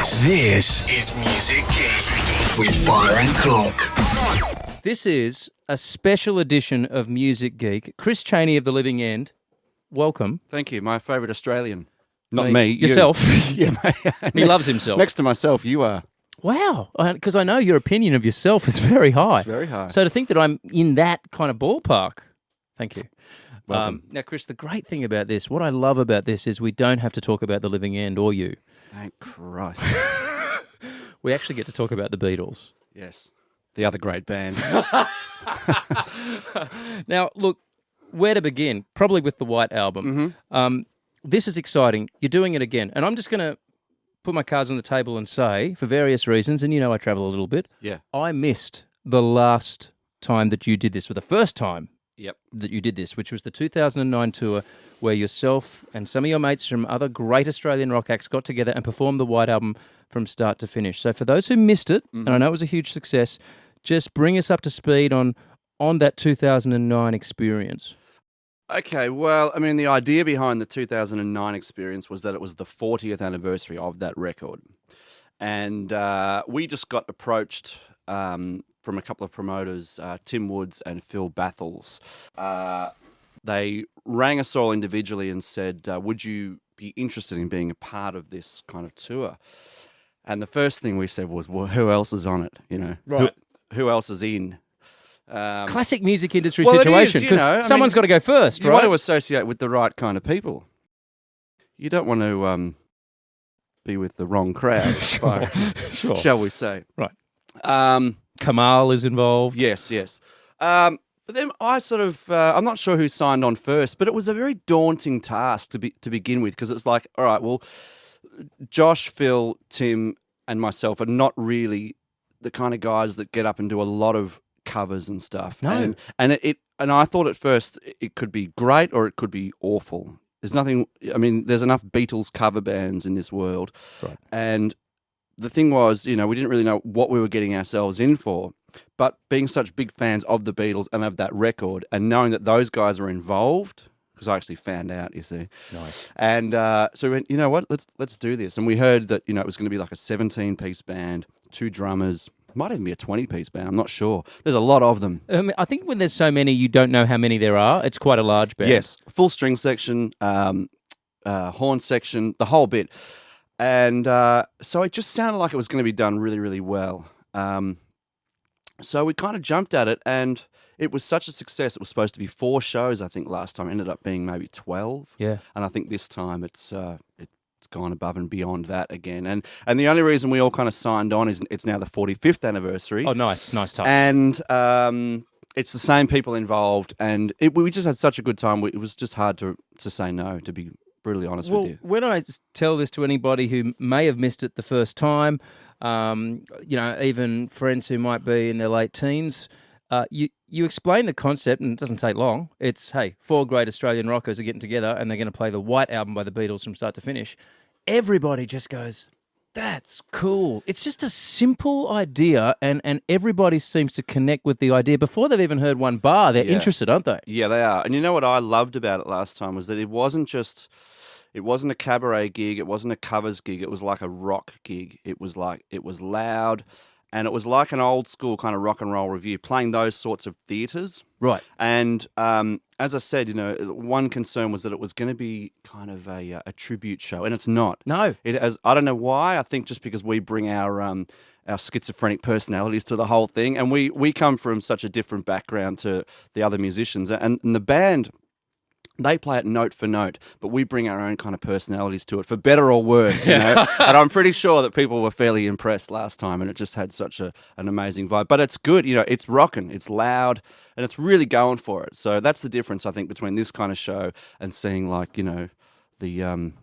This is Music Geek with Byron Cooke. This is a special edition of Music Geek. Chris Cheney of The Living End, welcome. Thank you. My favourite Australian. Not me. Yourself. Yeah, mate. He loves himself. Next to myself, you are. Wow. Because I know your opinion of yourself is very high. It's very high. So to think that I'm in that kind of ballpark, thank you. Welcome. Now, Chris, the great thing about this, what I love about this is we don't have to talk about The Living End or you. Thank Christ. We actually get to talk about the Beatles. Yes. The other great band. Now, look, where to begin? Probably with the White Album. Mm-hmm. This is exciting. You're doing it again. And I'm just going to put my cards on the table and say, for various reasons, and you know I travel a little bit, Yeah. I missed the last time that you did this, or the first time Yep. that you did this, which was the 2009 tour where yourself and some of your mates from other great Australian rock acts got together and performed the White Album from start to finish. So for those who missed it, and I know it was a huge success, just bring us up to speed on that 2009 experience. Okay, well, I mean, the idea behind the 2009 experience was that it was the 40th anniversary of that record. And we just got approached from a couple of promoters, Tim Woods and Phil Bathels. They rang us all individually and said, would you be interested in being a part of this kind of tour? And the first thing we said was, well, who else is on it? You know, Right. Who else is in? Classic music industry well, it situation, is, you because know, I someone's mean, got to go first, You right? want to associate with the right kind of people. You don't want to be with the wrong crowd, Sure. shall we say. Right. Um, Kamal is involved. yes. But then I sort of, I'm not sure who signed on first, but it was a very daunting task to begin with, because it's like, all right, well, Josh, Phil, Tim, and myself are not really the kind of guys that get up and do a lot of covers and stuff. No. And I thought at first it could be great or it could be awful. There's nothing, I mean, there's enough Beatles cover bands in this world. Right. And the thing was, you know, we didn't really know what we were getting ourselves in for. But being such big fans of the Beatles and of that record, and knowing that those guys are involved, because I actually found out, you see. Nice. And so we went, you know what, let's do this. And we heard that, you know, it was going to be like a 17-piece band, 2 drummers, might even be a 20-piece band, I'm not sure. There's a lot of them. I think when there's so many, you don't know how many there are. It's quite a large band. Yes, full string section, horn section, the whole bit. And so it just sounded like it was going to be done really, really well. So we kind of jumped at it, and it was such a success. It was supposed to be 4 shows, I think, last time. It ended up being maybe 12. Yeah. And I think this time it's gone above and beyond that again. And the only reason we all kind of signed on is it's now the 45th anniversary. Oh, nice touch. And it's the same people involved, and we just had such a good time. It was just hard to say no, to be brutally honest with you. When I tell this to anybody who may have missed it the first time, you know, even friends who might be in their late teens, you explain the concept, and it doesn't take long. It's, hey, 4 great Australian rockers are getting together and they're going to play the White Album by the Beatles from start to finish. Everybody just goes, that's cool. It's just a simple idea, and everybody seems to connect with the idea. Before they've even heard one bar, they're interested, aren't they? Yeah, they are. And you know what I loved about it last time was that it wasn't a cabaret gig, it wasn't a covers gig, it was like a rock gig. It was loud, and it was like an old school kind of rock and roll review, playing those sorts of theatres. Right. And as I said, you know, one concern was that it was going to be kind of a tribute show, and it's not. No. I don't know why. I think just because we bring our schizophrenic personalities to the whole thing, and we come from such a different background to the other musicians, and the band, they play it note for note, but we bring our own kind of personalities to it, for better or worse, you know. And I'm pretty sure that people were fairly impressed last time, and it just had such an amazing vibe. But it's good, you know, it's rocking, it's loud, and it's really going for it. So that's the difference, I think, between this kind of show and seeing, like, you know, the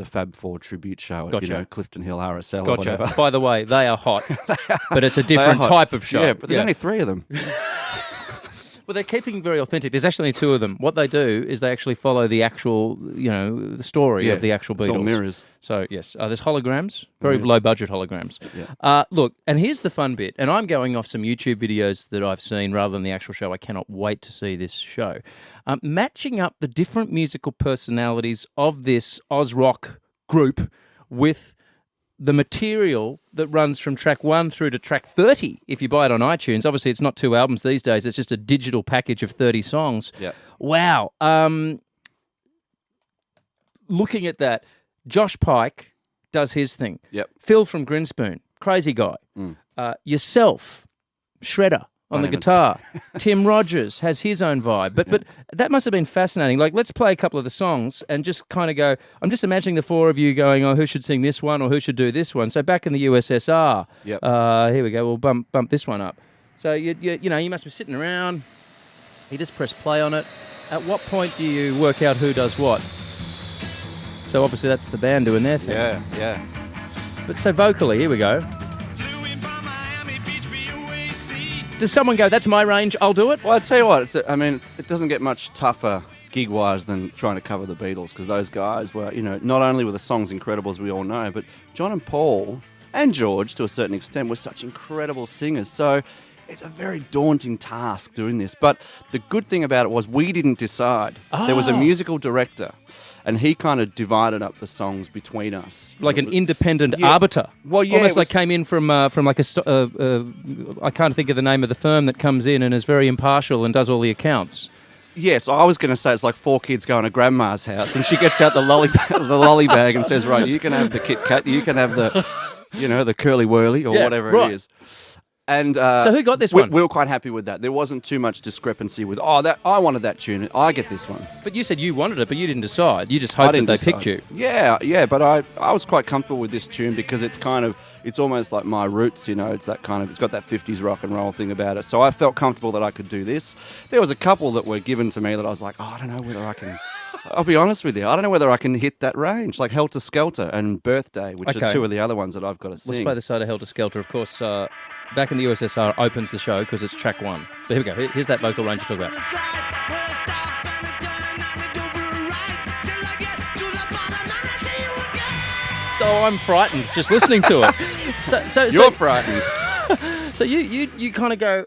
Fab Four tribute show at, you know, Clifton Hill RSL or whatever. By the way, they are hot, but it's a different type of show. Yeah, but there's only 3 of them. Well, they're keeping very authentic. There's actually 2 of them. What they do is they actually follow the actual, you know, the story of the actual Beatles. It's all mirrors. So, yes, there's holograms, very low-budget holograms. Yeah. Look, and here's the fun bit, and I'm going off some YouTube videos that I've seen rather than the actual show. I cannot wait to see this show. Matching up the different musical personalities of this Oz rock group with the material that runs from track 1 through to track 30, if you buy it on iTunes. Obviously, it's not 2 albums these days. It's just a digital package of 30 songs. Yeah. Wow. Looking at that, Josh Pyke does his thing. Yep. Phil from Grinspoon, crazy guy. Yourself, shredder on the guitar. Tim Rogers has his own vibe. But that must have been fascinating. Like, let's play a couple of the songs and just kind of go, I'm just imagining the four of you going, oh, who should sing this one or who should do this one? So back in the USSR, here we go, we'll bump this one up. So, you must be sitting around, you just press play on it. At what point do you work out who does what? So obviously that's the band doing their thing. Yeah. But so vocally, here we go. Does someone go, that's my range, I'll do it? Well, I'll tell you what, it doesn't get much tougher gig-wise than trying to cover the Beatles, because those guys were, not only were the songs incredible, as we all know, but John and Paul, and George, to a certain extent, were such incredible singers. So it's a very daunting task doing this. But the good thing about it was we didn't decide. There was a musical director, and he kind of divided up the songs between us. Like an independent arbiter. Well, yeah. Almost like came in from like I can't think of the name of the firm that comes in and is very impartial and does all the accounts. Yes, I was going to say it's like 4 kids going to grandma's house, and she gets out the lolly bag and says, right, you can have the Kit Kat, you can have the, the curly whirly or whatever it is. And so who got this one? We were quite happy with that. There wasn't too much discrepancy with, I wanted that tune, I get this one. But you said you wanted it, but you didn't decide. You just hoped that they picked you. Yeah, but I was quite comfortable with this tune because it's almost like my roots, it's that kind of, it's got that 50s rock and roll thing about it. So I felt comfortable that I could do this. There was a couple that were given to me that I was like, I don't know whether I can... I'll be honest with you, I don't know whether I can hit that range, like Helter Skelter and Birthday, which are two of the other ones that I've got to sing. Let's play the side of Helter Skelter. Of course, Back in the USSR opens the show because it's track 1. But here we go. Here's that vocal range you talk about. Oh, I'm frightened just listening to it. So You're frightened. So you kind of go,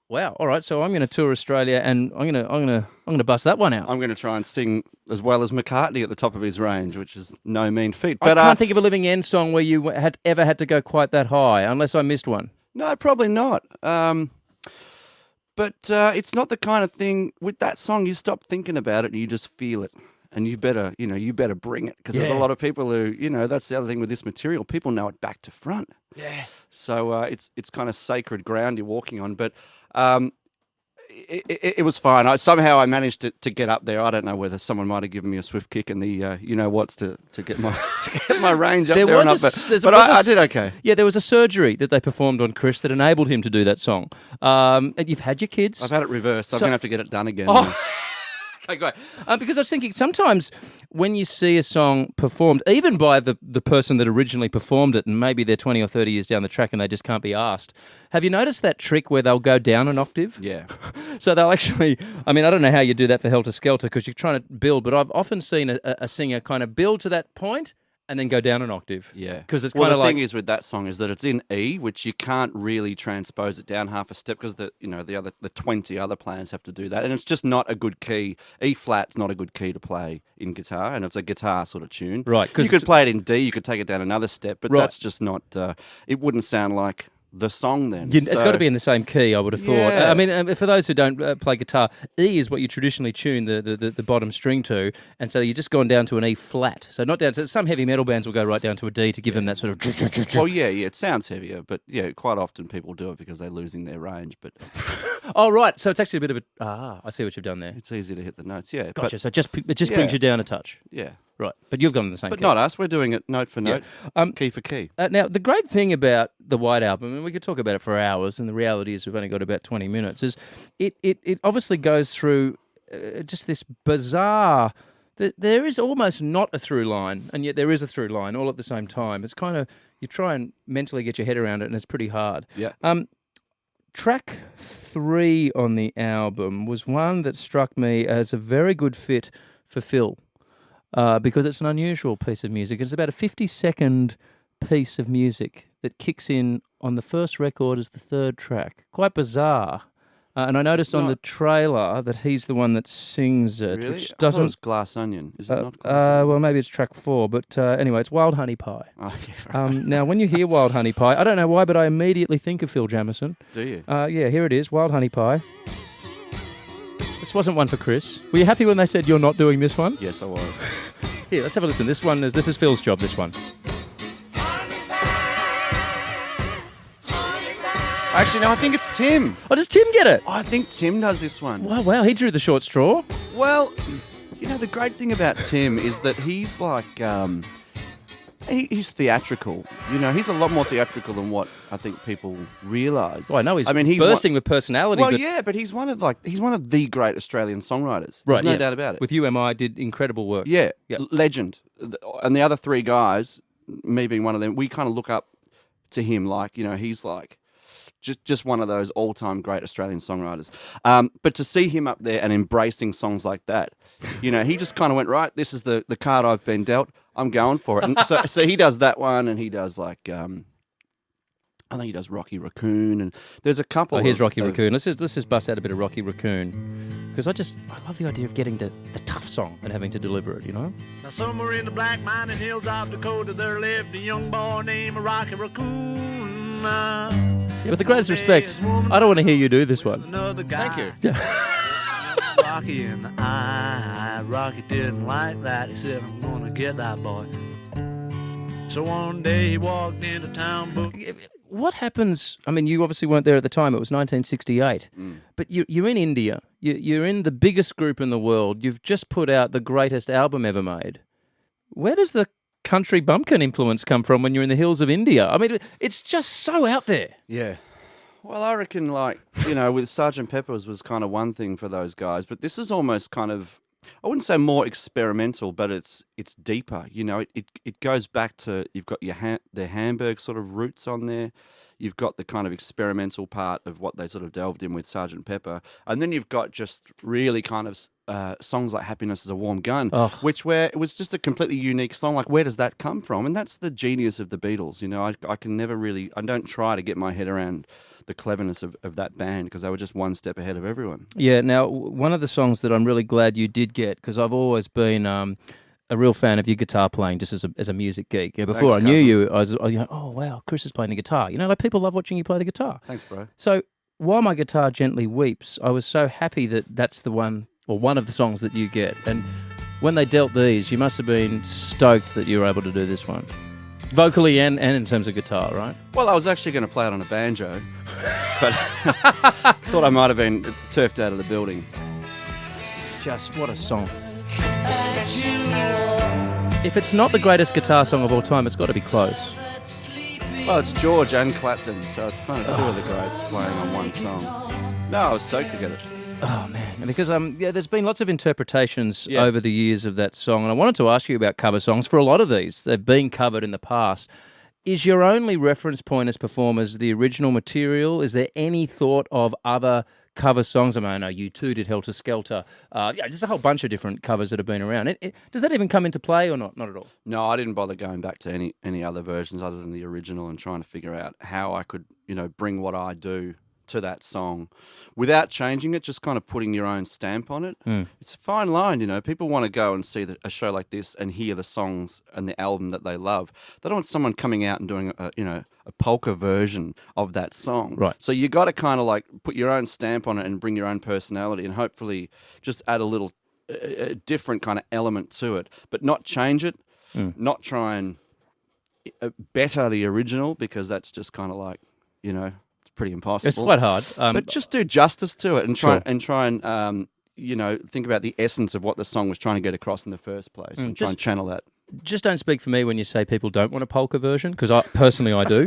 wow, all right, so I'm going to tour Australia and I'm going to bust that one out. I'm going to try and sing as well as McCartney at the top of his range, which is no mean feat. But I can't think of a Living End song where you ever had to go quite that high, unless I missed one. No, probably not. But it's not the kind of thing, with that song, you stop thinking about it and you just feel it. And you better bring it, because there's a lot of people who, that's the other thing with this material. People know it back to front. Yeah. So it's kind of sacred ground you're walking on. But it was fine. Somehow I managed to get up there. I don't know whether someone might have given me a swift kick in the what's to get my range up there or not. But I did okay. Yeah, there was a surgery that they performed on Chris that enabled him to do that song. And you've had your kids. I've had it reversed. So I'm going to have to get it done again. Okay, great. Because I was thinking sometimes when you see a song performed, even by the person that originally performed it, and maybe they're 20 or 30 years down the track and they just can't be asked, have you noticed that trick where they'll go down an octave? Yeah. So they'll actually, I don't know how you do that for Helter Skelter because you're trying to build, but I've often seen a singer kind of build to that point and then go down an octave. Yeah. Because it's kind of the like... thing is with that song is that it's in E, which you can't really transpose it down half a step because the 20 other players have to do that. And it's just not a good key. E flat's not a good key to play in guitar, and it's a guitar sort of tune. Right. You could play it in D, you could take it down another step, but that's just not, it wouldn't sound like the song then. It's got to be in the same key, I would have thought. Yeah. For those who don't play guitar, E is what you traditionally tune the bottom string to, and so you're just gone down to an E flat. So not down. So some heavy metal bands will go right down to a D to give them that sort of... Well, yeah, it sounds heavier, but yeah, quite often people do it because they're losing their range, but... Oh, right, so it's actually a bit of a... I see what you've done there. It's easy to hit the notes, yeah. Gotcha, so it just brings you down a touch. Yeah. Right, but you've gone the same But key. not us, we're doing it note for note, key for key. Now, the great thing about the White Album, and we could talk about it for hours, and the reality is we've only got about 20 minutes, is it obviously goes through just this bizarre... There is almost not a through line, and yet there is a through line all at the same time. It's kind of... You try and mentally get your head around it, and it's pretty hard. Yeah. Track 3 on the album was one that struck me as a very good fit for Phil. Because it's an unusual piece of music. It's about a 50-second piece of music that kicks in on the first record as the third track. Quite bizarre. And I noticed on the trailer that he's the one that sings it, Really? which I thought it doesn't. was Glass Onion. Is it not Glass Onion? Well, maybe it's track 4, but anyway, it's Wild Honey Pie. Oh, yeah, right. Now, when you hear Wild Honey Pie, I don't know why, but I immediately think of Phil Jamieson. Do you? Yeah, here it is, Wild Honey Pie. This wasn't one for Chris. Were you happy when they said you're not doing this one? Yes, I was. Here, let's have a listen. This is Phil's job, this one. Actually, no, I think it's Tim. Oh, does Tim get it? I think Tim does this one. Wow, he drew the short straw. Well, the great thing about Tim is that he's like, he's theatrical. He's a lot more theatrical than what I think people realise. Well, I know he's bursting with personality. Well, but he's one of the great Australian songwriters. Right, There's no doubt about it. With UMI, did incredible work. Yeah, legend. And the other three guys, me being one of them, we kind of look up to him like, he's like just one of those all-time great Australian songwriters. But to see him up there and embracing songs like that, he just kind of went, right, this is the card I've been dealt. I'm going for it. And so he does that one, and he does like, I think he does Rocky Raccoon, and there's a couple. Oh, here's Rocky Raccoon. Let's just bust out a bit of Rocky Raccoon, because I love the idea of getting the tough song and having to deliver it. Now somewhere in the black mining hills of Dakota, there lived a young boy named Rocky Raccoon. Yeah, with the greatest respect, I don't want to hear you do this one. Thank you. Rocky in the eye. Rocky didn't like that. He said, I'm going to get that boy. So one day he walked into town. What happens? I mean, you obviously weren't there at the time. It was 1968. But you're in India. You're in the biggest group in the world. You've just put out the greatest album ever made. Where does the country bumpkin influence come from when you're in the hills of India? I mean, it's just so out there. Yeah. Well, I reckon, with Sgt. Pepper's was kind of one thing for those guys, but this is almost kind of, I wouldn't say more experimental, but it's deeper. It goes back to, you've got the Hamburg sort of roots on there. You've got the kind of experimental part of what they sort of delved in with Sgt. Pepper. And then you've got just really kind of songs like Happiness is a Warm Gun, where it was just a completely unique song. Like, where does that come from? And that's the genius of the Beatles. I can never really, I don't try to get my head around the cleverness of that band, because they were just one step ahead of everyone. Yeah, now, one of the songs that I'm really glad you did get, because I've always been a real fan of your guitar playing just as a music geek. Yeah, before Thanks, I knew you, I was oh, wow, Chris is playing the guitar. Like people love watching you play the guitar. Thanks, bro. So, While My Guitar Gently Weeps, I was so happy that that's the one, or one of the songs that you get. And when they dealt these, you must have been stoked that you were able to do this one. Vocally and in terms of guitar, right? Well, I was actually going to play it on a banjo, but thought I might have been turfed out of the building. Just what a song. If it's not the greatest guitar song of all time, it's got to be close. Well, it's George and Clapton, so it's kind of two of the greats playing on one song. No, I was stoked to get it. Oh, man. Because there's been lots of interpretations over the years of that song, and I wanted to ask you about cover songs. For a lot of these, they've been covered in the past. Is your only reference point as performers the original material? Is there any thought of other cover songs? I mean, I know U2 did Helter Skelter. Just a whole bunch of different covers that have been around. Does that even come into play or not? Not at all? No, I didn't bother going back to any other versions other than the original and trying to figure out how I could, bring what I do to that song without changing it, just kind of putting your own stamp on it. It's a fine line, people want to go and see a show like this and hear the songs and the album that they love. They don't want someone coming out and doing a polka version of that song. Right. So you got to kind of like put your own stamp on it and bring your own personality and hopefully just add a little a different kind of element to it, but not change it, not try and better the original, because that's just kind of like, pretty impossible. It's quite hard. But just do justice to it and try and think about the essence of what the song was trying to get across in the first place and try and channel that. Just don't speak for me when you say people don't want a polka version, because I do.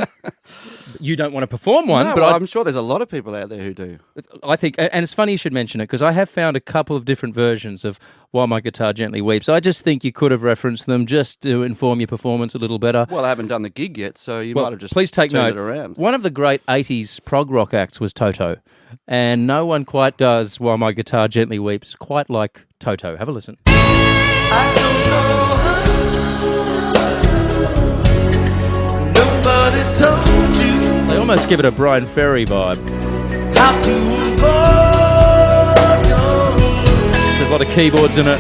You don't want to perform one, No, but well, I'm sure there's a lot of people out there who do. I think, and it's funny you should mention it, because I have found a couple of different versions of While My Guitar Gently Weeps. I just think you could have referenced them just to inform your performance a little better. Well, I haven't done the gig yet, so you might have just please take turned note. it around. One of the great 80s prog rock acts was Toto, and no one quite does While My Guitar Gently Weeps quite like Toto. Have a listen. I don't know how. Nobody told you They almost give it a Brian Ferry vibe. how to avoid lot of keyboards in it.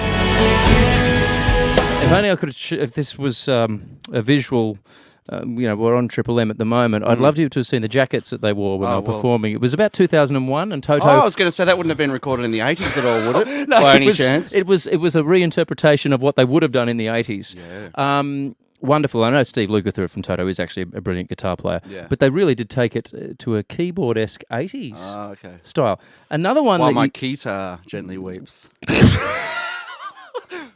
If only I could. If this was a visual, we're on Triple M at the moment. I'd love you to have seen the jackets that they wore when they were performing. It was about 2001, and Toto. Oh, I was going to say that wouldn't have been recorded in the 80s at all, would it? No, by any chance? It was a reinterpretation of what they would have done in the 80s. Yeah. Wonderful. I know Steve Lukather from Toto is actually a brilliant guitar player. Yeah. But they really did take it to a keyboard-esque 80s Okay. style. Another one While that my guitar gently weeps.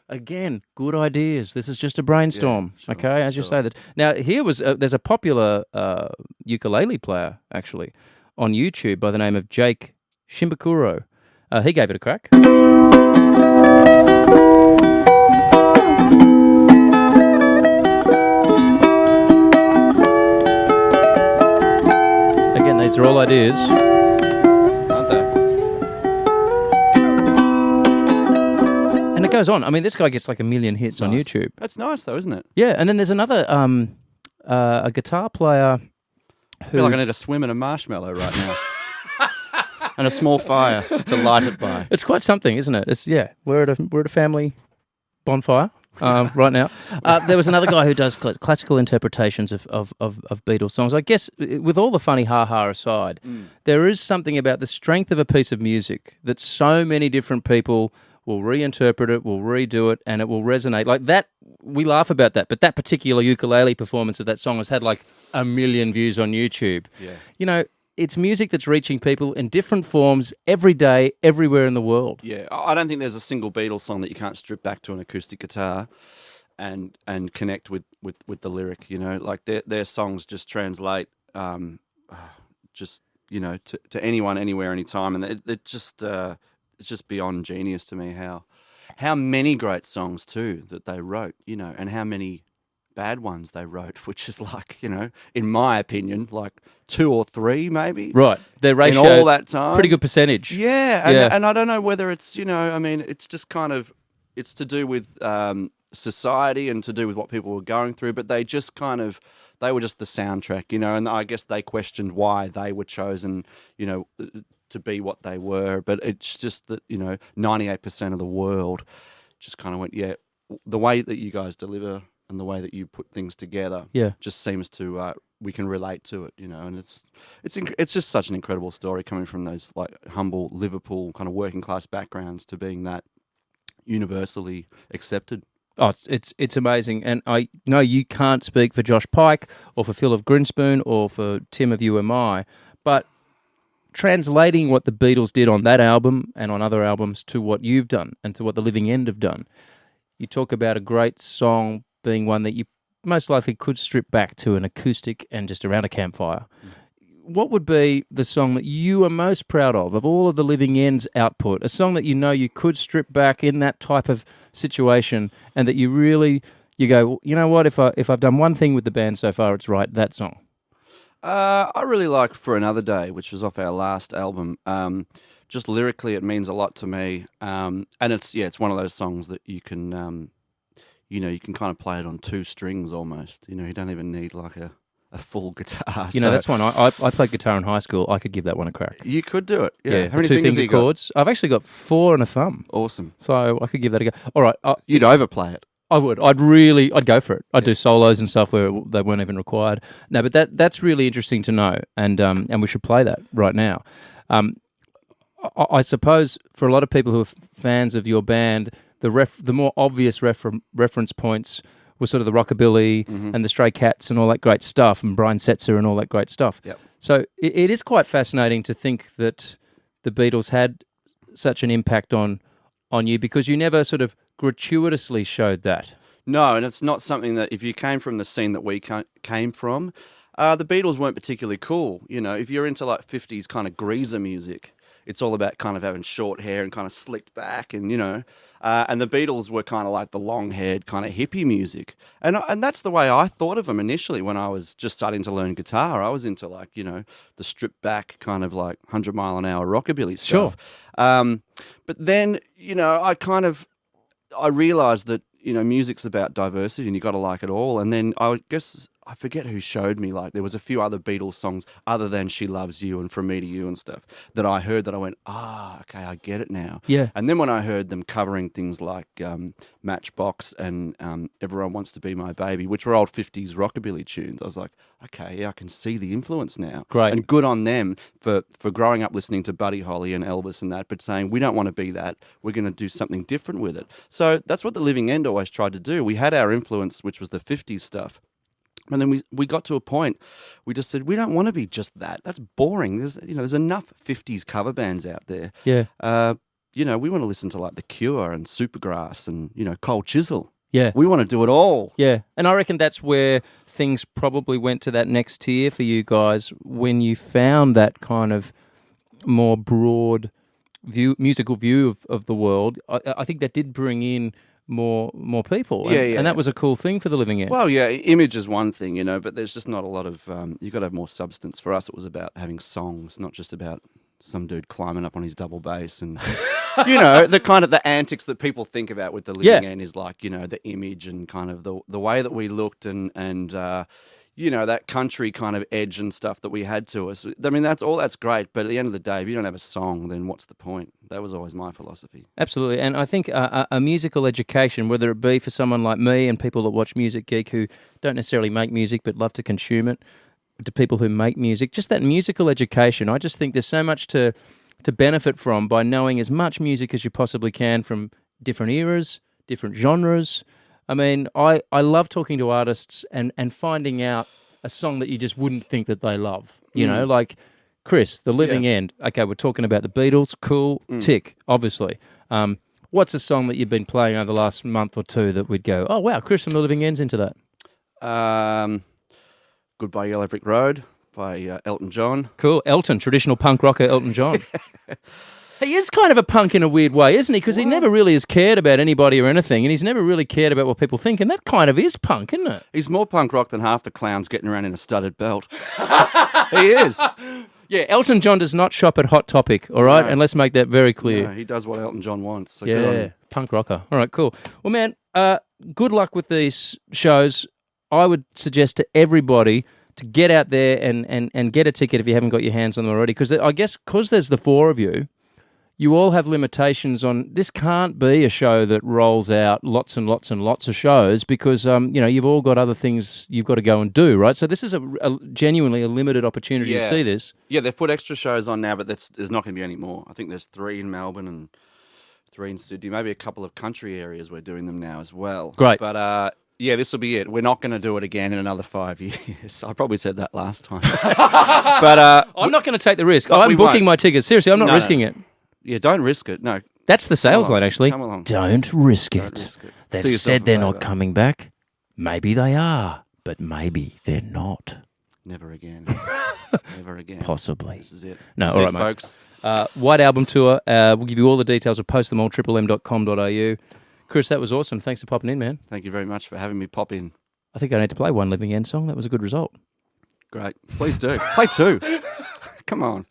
Again, good ideas. This is just a brainstorm, Yeah, sure, okay, as you say that. Now, here was there's a popular ukulele player, actually, on YouTube by the name of Jake Shimbakuro. He gave it a crack. Again, these are all ideas. Aren't they? And it goes on. I mean, this guy gets like 1 million hits on Nice. YouTube. That's nice, though, isn't it? Yeah, and then there's another a guitar player I feel like I need to swim in a marshmallow right now. And a small fire to light it by. It's quite something, isn't it? It's we're at a family bonfire right now. There was another guy who does classical interpretations of Beatles songs. I guess with all the funny ha-ha aside, there is something about the strength of a piece of music that so many different people will reinterpret it, will redo it, and it will resonate. Like that, we laugh about that, but that particular ukulele performance of that song has had like 1 million views on YouTube. Yeah. You know, it's music that's reaching people in different forms every day, everywhere in the world. Yeah, I don't think there's a single Beatles song that you can't strip back to an acoustic guitar and connect with the lyric, you know. Like their songs just translate to anyone, anywhere, anytime. And it's just beyond genius to me how many great songs too that they wrote, you know, and how many bad ones they wrote, which is like, you know, in my opinion, like 2 or 3 maybe. Right. Their ratio, in all that time. pretty good percentage. Yeah, and I don't know whether it's, you know, I mean, it's just kind of, it's to do with society and to do with what people were going through, but they just kind of, they were just the soundtrack, you know, and I guess they questioned why they were chosen, you know, to be what they were, but it's just that, you know, 98% of the world just kind of went, yeah, the way that you guys deliver and the way that you put things together, just seems to we can relate to it, you know, and it's just such an incredible story coming from those like humble Liverpool kind of working class backgrounds to being that universally accepted. Oh, it's amazing, and I know you can't speak for Josh Pyke or for Phil of Grinspoon or for Tim of UMI, but translating what the Beatles did on that album and on other albums to what you've done and to what the Living End have done, you talk about a great song being one that you most likely could strip back to an acoustic and just around a campfire. What would be the song that you are most proud of all of the Living End's output? A song that you know you could strip back in that type of situation and that you really, you go, you know what, if I've done one thing with the band so far, it's right, that song. I really like For Another Day, which was off our last album. Just lyrically, it means a lot to me. And it's one of those songs that you can, you know, you can kind of play it on 2 strings almost. You know, you don't even need like a full guitar. You know, that's one. I played guitar in high school. I could give that one a crack. You could do it. Yeah. How the many 2 fingers finger you got? chords. I've actually got 4 and a thumb. Awesome. So I could give that a go. All right. You'd overplay it. I would. I'd go for it. I'd do solos and stuff where they weren't even required. No, but that's really interesting to know, and we should play that right now. I suppose for a lot of people who are fans of your band, the more obvious reference points were sort of the rockabilly and the Stray Cats and all that great stuff, and Brian Setzer and all that great stuff. Yep. So it is quite fascinating to think that the Beatles had such an impact on you, because you never sort of gratuitously showed that. No, and it's not something that if you came from the scene that we came from, the Beatles weren't particularly cool. You know, if you're into like 50s kind of greaser music, it's all about kind of having short hair and kind of slicked back, and, you know, and the Beatles were kind of like the long-haired kind of hippie music. And that's the way I thought of them initially when I was just starting to learn guitar. I was into like, you know, the stripped back kind of like 100-mile-an-hour rockabilly stuff. Sure. But then, you know, I realized that, you know, music's about diversity and you got to like it all. And then I guess I forget who showed me, like there was a few other Beatles songs other than She Loves You and From Me to You and stuff that I heard that I went, okay, I get it now. Yeah. And then when I heard them covering things like Matchbox and Everyone Wants to Be My Baby, which were old 50s rockabilly tunes, I was like, okay, yeah, I can see the influence now. Great. And good on them for growing up listening to Buddy Holly and Elvis and that, but saying, we don't want to be that. We're going to do something different with it. So that's what the Living End always tried to do. We had our influence, which was the 50s stuff. And then we got to a point, we just said, we don't want to be just that. That's boring. There's enough 50s cover bands out there. Yeah. We want to listen to like The Cure and Supergrass and, Cold Chisel. Yeah. We want to do it all. Yeah. And I reckon that's where things probably went to that next tier for you guys when you found that kind of more broad musical view of the world. I think that did bring in more people. And that was a cool thing for the Living End. Well, yeah, image is one thing, but there's just not a lot of, you've got to have more substance. For us, it was about having songs, not just about some dude climbing up on his double bass and, the kind of the antics that people think about with the Living End is like, the image and kind of the way that we looked and that country kind of edge and stuff that we had to us. I mean, that's great. But at the end of the day, if you don't have a song, then what's the point? That was always my philosophy. Absolutely. And I think a musical education, whether it be for someone like me and people that watch Music Geek who don't necessarily make music but love to consume it, to people who make music, just that musical education, I just think there's so much to benefit from by knowing as much music as you possibly can from different eras, different genres. I mean, I love talking to artists and finding out a song that you just wouldn't think that they love. Like Chris, The Living End. Okay, we're talking about the Beatles. Cool. Tick, obviously. What's a song that you've been playing over the last month or two that we'd go, oh, wow, Chris from The Living End's into that? Goodbye Yellow Brick Road by Elton John. Cool. Elton, traditional punk rocker Elton John. He is kind of a punk in a weird way, isn't he? Because he never really has cared about anybody or anything, and he's never really cared about what people think, and that kind of is punk, isn't it? He's more punk rock than half the clowns getting around in a studded belt. He is. Yeah, Elton John does not shop at Hot Topic, all right? No. And let's make that very clear. No, he does what Elton John wants. So yeah, punk rocker. All right, cool. Well, man, good luck with these shows. I would suggest to everybody to get out there and get a ticket if you haven't got your hands on them already, because I guess because there's the four of you, you all have limitations on, this can't be a show that rolls out lots and lots and lots of shows because, you've all got other things you've got to go and do, right? So this is a genuinely a limited opportunity to see this. Yeah, they've put extra shows on now, but there's not going to be any more. I think there's 3 in Melbourne and 3 in Sydney, maybe a couple of country areas we're doing them now as well. Great. But, this will be it. We're not going to do it again in another 5 years. I probably said that last time. But I'm not going to take the risk. I'm booking my tickets. Seriously, I'm not risking it. Yeah, don't risk it. No. That's the sales line, actually. Come along. Don't risk it. Don't risk it. They've said they're not coming back. Maybe they are, but maybe they're not. Never again. Never again. Possibly. This is it. No, all right, folks. White Album Tour. We'll give you all the details. We'll post them all, triplem.com.au. Chris, that was awesome. Thanks for popping in, man. Thank you very much for having me pop in. I think I need to play one Living End song. That was a good result. Great. Please do. Play 2. Come on.